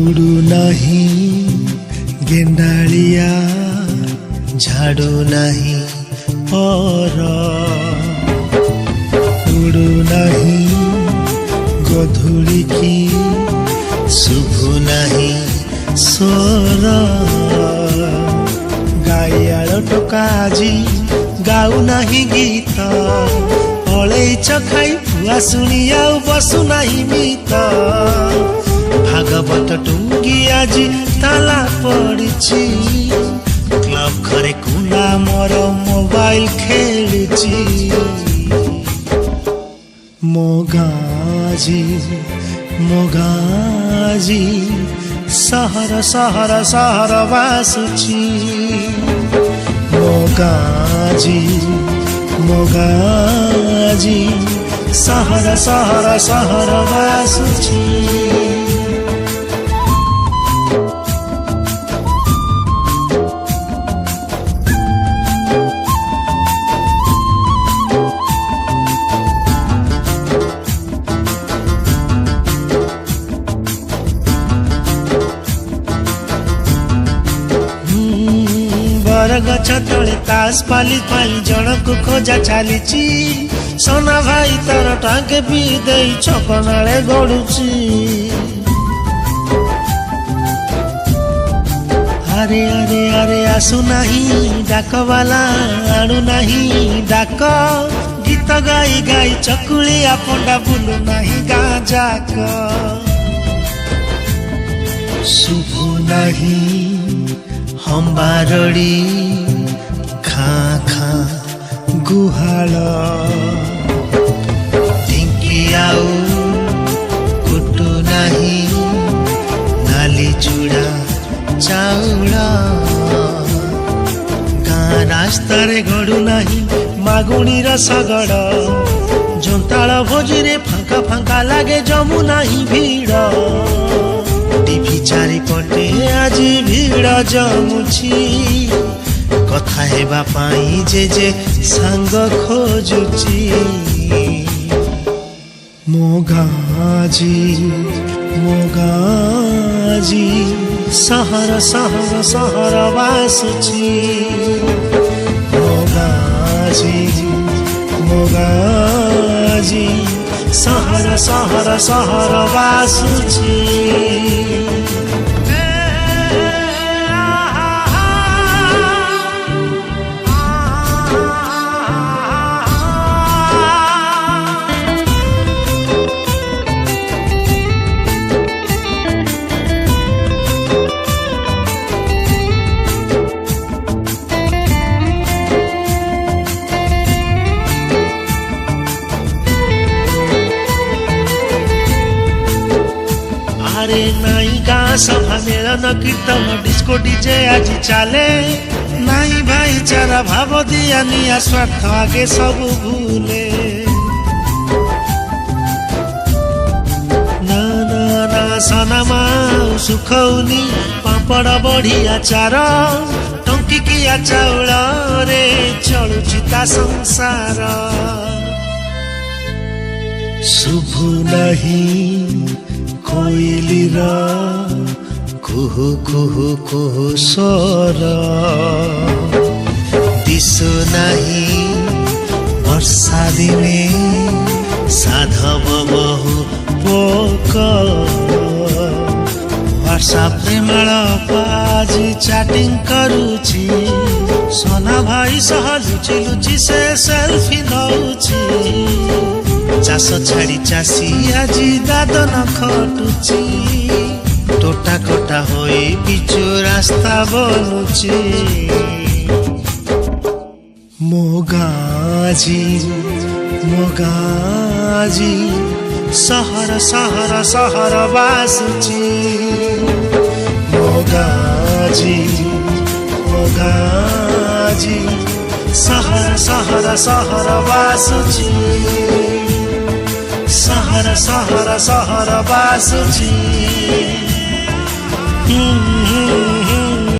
उड़ू नहीं गेंडालिया झाड़ू नहीं पर उड़ू नहीं गधूली की शुभु नहीं स्वर गाइयाल टोका आजी गाऊ नहीं गीत पलैच खाई फुआ शुणी आउ बसु नहीं मित भागवत टुंगी आज ताला पड़ी क्लब घरे कुला मोर मोबाइल खेलुची मोगाजी मोगाजी सहर सहर सहर बासुची मोगाजी मोगाजी सहर सहर सहर बासुची गछ तले तास पाली पाली जनक खोजा चली सोना भाई तार टांगे भी दे छकनाले गड़ुची अरे अरे अरे आसु नहीं डाक वाला आणु नहीं डाक गीत गाई गाई चकुलिया पंडा बुलु नहीं गाँ जाक शुभु नहीं हम बारड़ी खाँ खाँ गुहाल टिंकी आउ कुटु नहीं नाली चूड़ा चाउल गाँ रास्ता रे गड़ू नहीं मागुणी रसगड़ जोंताल भोजी रे फांका फांका लागे जमु नहीं भीड़ टीवी चारिपटे आज भीड़ जमुची कथा हेबा पाई जे सांग खोजुची मोगाजी मोगाजी सहर सहर सहर बासुची मोगाजी मोगाजी सहर सहर सहर बासुची अरे नाई गाँ सभा मेलन कीर्तन डिस्को डीजे आज चले नाई भाईचारा भाव दिया निया स्वार्थ आगे सब भूले ना ना ना सनमा सुखौनी पापड़ बढ़िया चार टंकी किया चाउल रे चलुची ता संसार शुभु नहीं कोइलीर कुहु कुहु कुहु स्वर दिशु नहीं वर्षा दिने साधव बहु पोक व्हाट्सएप रे माजी चैटिंग करुची सोना भाई सह लुचि लुचि से सेल्फी नौची चाष छाड़ी चाषी आजी दादन खटुची टोटा कटा होई पिचु रास्ता बनुची मोगाजी मोगाजी सहर सहर सहर बासुची मोगाजी मोगाजी सहर सहर सहर बासुची सहर सहर सहर बासुची।